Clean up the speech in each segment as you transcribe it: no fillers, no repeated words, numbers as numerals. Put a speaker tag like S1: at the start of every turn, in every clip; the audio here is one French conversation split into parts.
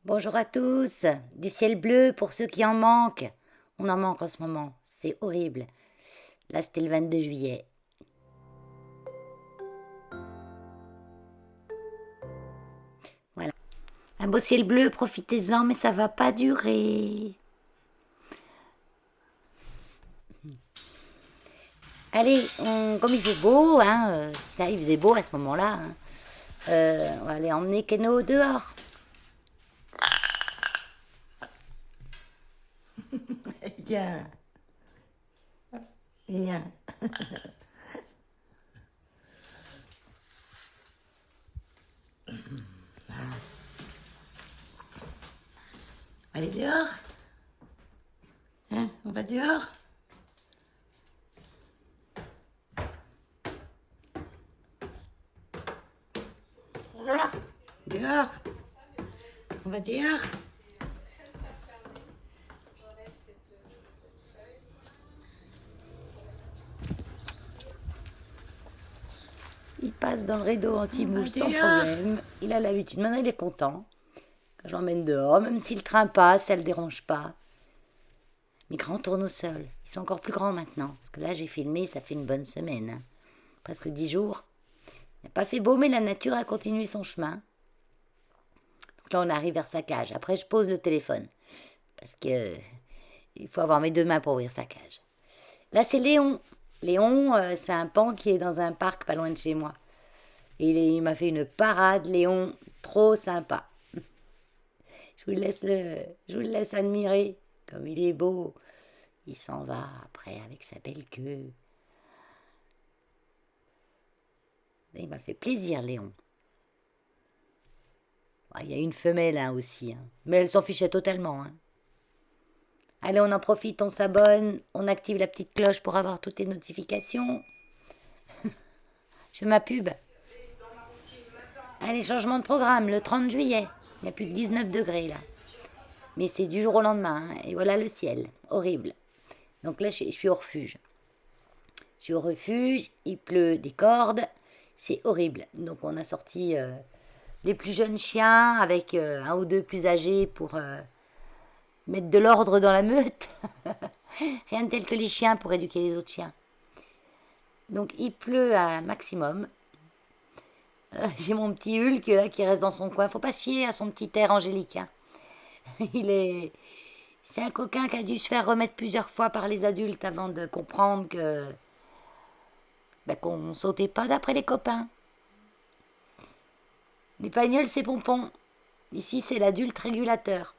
S1: Bonjour à tous, du ciel bleu pour ceux qui en manquent. On en manque en ce moment, c'est horrible. Là, c'était le 22 juillet. Voilà. Un beau ciel bleu, profitez-en, mais ça va pas durer. Allez, comme il fait beau, ça, il faisait beau à ce moment-là, on va aller emmener Keno dehors. Viens, viens. Allez dehors. On va dehors. Dehors. On va dehors. Il passe dans le rideau anti-mouche sans problème. Il a l'habitude. Maintenant, il est content. Quand je l'emmène dehors, même si le train passe, ça ne le dérange pas. Mes grands tournesols, ils sont encore plus grands maintenant. Parce que là, j'ai filmé, ça fait une bonne semaine. Presque 10 jours. Il n'a pas fait beau, mais la nature a continué son chemin. Donc là, on arrive vers sa cage. Après, je pose le téléphone. Parce que il faut avoir mes deux mains pour ouvrir sa cage. Là, c'est Léon. Léon, c'est un pan qui est dans un parc pas loin de chez moi. Et il m'a fait une parade, Léon, trop sympa. Je vous le laisse admirer, comme il est beau. Il s'en va après avec sa belle queue. Il m'a fait plaisir, Léon. Il y a une femelle aussi, mais elle s'en fichait totalement. Allez, on en profite, on s'abonne, on active la petite cloche pour avoir toutes les notifications. Je fais ma pub. Allez, changement de programme, le 30 juillet. Il n'y a plus que 19 degrés là. Mais c'est du jour au lendemain. Et voilà le ciel. Horrible. Donc là, je suis au refuge. Je suis au refuge, il pleut des cordes. C'est horrible. Donc on a sorti des plus jeunes chiens avec un ou deux plus âgés pour mettre de l'ordre dans la meute. Rien de tel que les chiens pour éduquer les autres chiens. Donc il pleut à maximum. J'ai mon petit Hulk là qui reste dans son coin. Faut pas se fier à son petit air angélique. Il est... C'est un coquin qui a dû se faire remettre plusieurs fois par les adultes avant de comprendre que qu'on sautait pas d'après les copains. Les pagnols, c'est pompon. Ici, c'est l'adulte régulateur.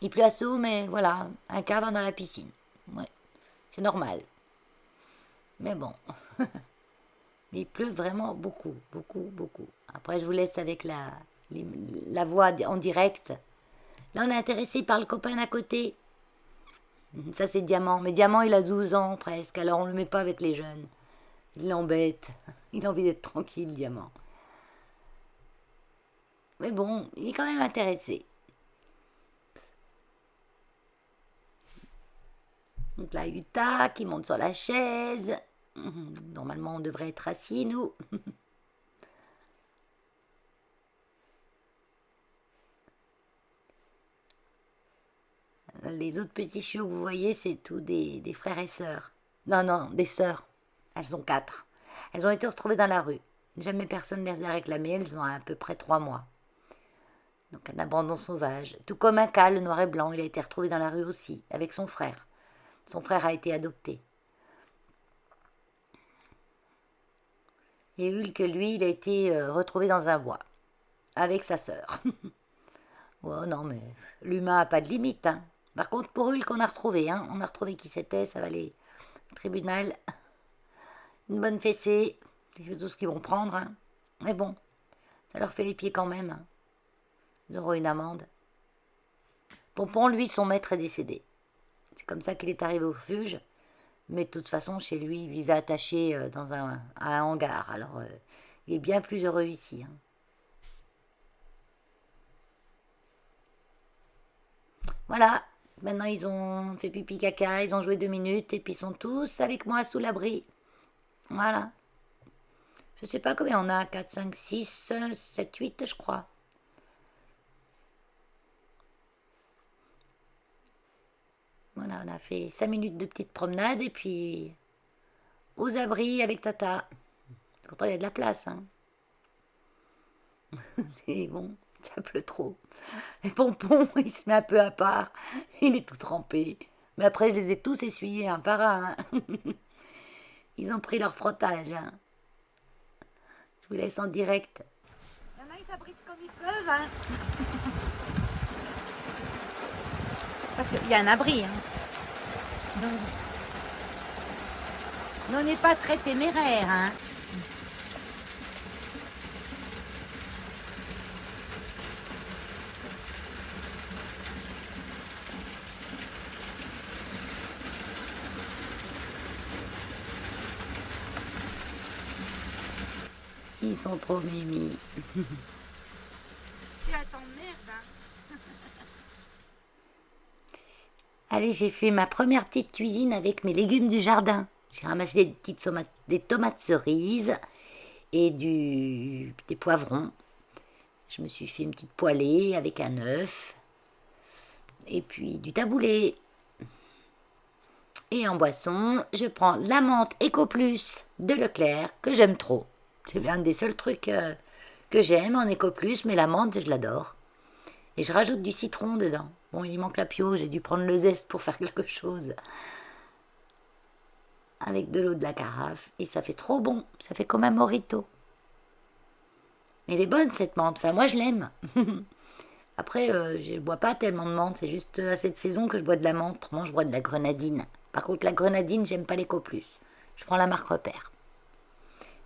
S1: Il pleut à saut, mais voilà, un cas va dans la piscine. Ouais, c'est normal. Mais bon, mais il pleut vraiment beaucoup, beaucoup, beaucoup. Après, je vous laisse avec la voix en direct. Là, on est intéressé par le copain d'à côté. Ça, c'est Diamant. Mais Diamant, il a 12 ans presque, alors on ne le met pas avec les jeunes. Il l'embête. Il a envie d'être tranquille, Diamant. Mais bon, il est quand même intéressé. Donc là, Utah qui monte sur la chaise. Normalement, on devrait être assis, nous. Les autres petits chiots que vous voyez, c'est tous des frères et sœurs. Non, non, des sœurs. Elles sont 4. Elles ont été retrouvées dans la rue. Jamais personne ne les a réclamées. Elles ont à peu près 3 mois. Donc un abandon sauvage. Tout comme un cas, le noir et blanc, il a été retrouvé dans la rue aussi, avec son frère. Son frère a été adopté. Et Hulk, lui, il a été retrouvé dans un bois, avec sa sœur. Oh non, mais l'humain n'a pas de limite. Par contre, pour Hulk, on a retrouvé. On a retrouvé qui c'était, ça va aller au tribunal. Une bonne fessée, c'est tout ce qu'ils vont prendre. Mais bon, ça leur fait les pieds quand même. Ils auront une amende. Pompon, lui, son maître est décédé. C'est comme ça qu'il est arrivé au refuge. Mais de toute façon, chez lui, il vivait attaché dans un hangar. Alors, il est bien plus heureux ici. Voilà. Maintenant, ils ont fait pipi caca, ils ont joué 2 minutes et puis ils sont tous avec moi sous l'abri. Voilà. Je sais pas combien on a. 4, 5, 6, 7, 8, je crois. Voilà, on a fait 5 minutes de petite promenade et puis aux abris avec Tata. Pourtant, il y a de la place, hein. Et bon, ça pleut trop. Et Pompon, il se met un peu à part. Il est tout trempé. Mais après, je les ai tous essuyés un par un, hein. Ils ont pris leur frottage, hein. Je vous laisse en direct. Il y en a, ils s'abritent comme ils peuvent, hein. Parce qu'il y a un abri, hein. Donc, on n'est pas très téméraire, hein. Ils sont trop mimi. Tu attends merde, hein. Allez, j'ai fait ma première petite cuisine avec mes légumes du jardin. J'ai ramassé des tomates cerises et des poivrons. Je me suis fait une petite poêlée avec un œuf et puis du taboulé. Et en boisson, je prends la menthe Eco Plus de Leclerc que j'aime trop. C'est un des seuls trucs que j'aime en Eco Plus, mais la menthe, je l'adore. Et je rajoute du citron dedans. Bon, il manque la pio, j'ai dû prendre le zeste pour faire quelque chose. Avec de l'eau de la carafe. Et ça fait trop bon. Ça fait comme un mojito. Elle est bonne cette menthe. Enfin, moi, je l'aime. Après, je ne bois pas tellement de menthe. C'est juste à cette saison que je bois de la menthe. Autrement, je bois de la grenadine. Par contre, la grenadine, j'aime pas l'Eco Plus. Je prends la marque Repère.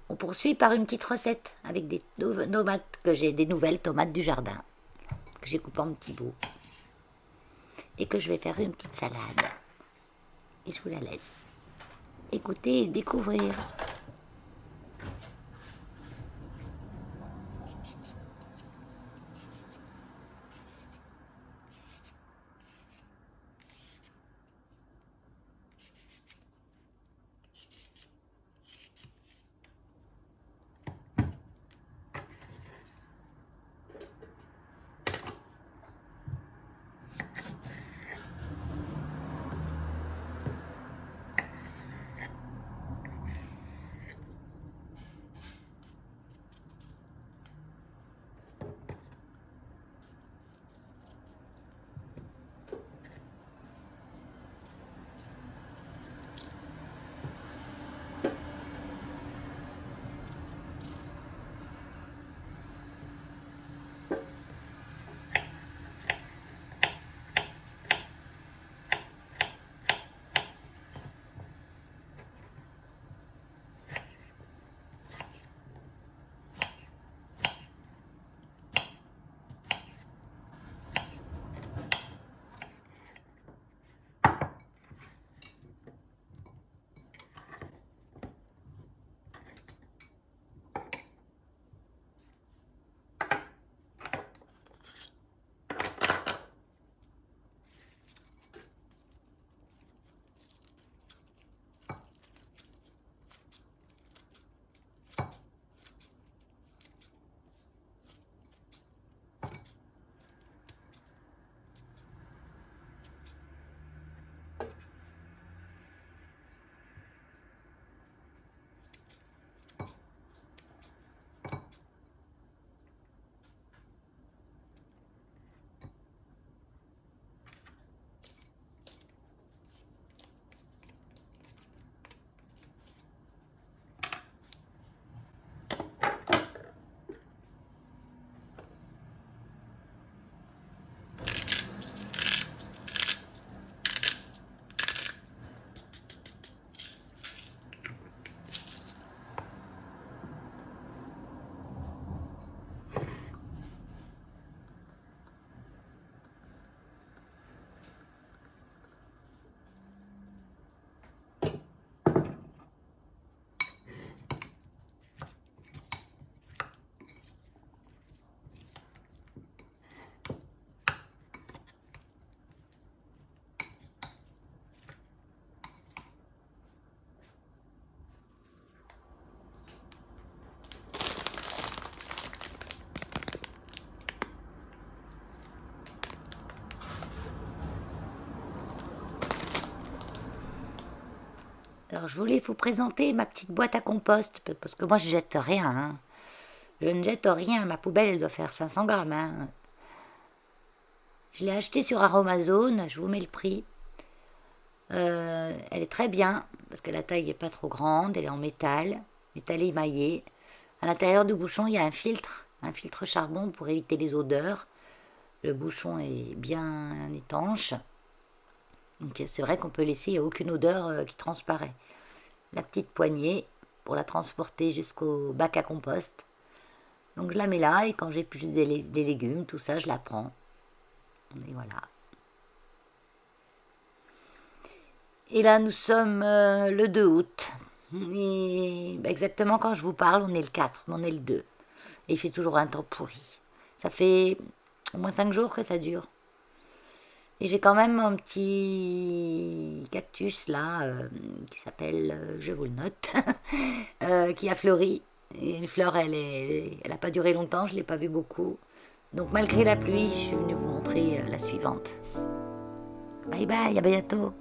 S1: On poursuit par une petite recette avec des tomates que j'ai, des nouvelles tomates du jardin que j'ai coupées en petits bouts et que je vais faire une petite salade. Et je vous la laisse écouter et découvrir. Alors, je voulais vous présenter ma petite boîte à compost, parce que moi, je jette rien. Hein. Je ne jette rien. Ma poubelle, elle doit faire 500 grammes. Hein. Je l'ai achetée sur Aromazone. Je vous mets le prix. Elle est très bien, parce que la taille n'est pas trop grande. Elle est en métal émaillé. À l'intérieur du bouchon, il y a un filtre charbon pour éviter les odeurs. Le bouchon est bien étanche. Donc c'est vrai qu'on peut laisser, il n'y a aucune odeur qui transparaît. La petite poignée pour la transporter jusqu'au bac à compost. Donc je la mets là et quand j'ai plus des légumes, tout ça, je la prends. Et voilà. Et là, nous sommes le 2 août. Et exactement quand je vous parle, on est le 4, mais on est le 2. Et il fait toujours un temps pourri. Ça fait au moins 5 jours que ça dure. Et j'ai quand même un petit cactus là, qui s'appelle, je vous le note, qui a fleuri. Et une fleur, elle a pas duré longtemps, je ne l'ai pas vu beaucoup. Donc malgré la pluie, je suis venue vous montrer la suivante. Bye bye, à bientôt.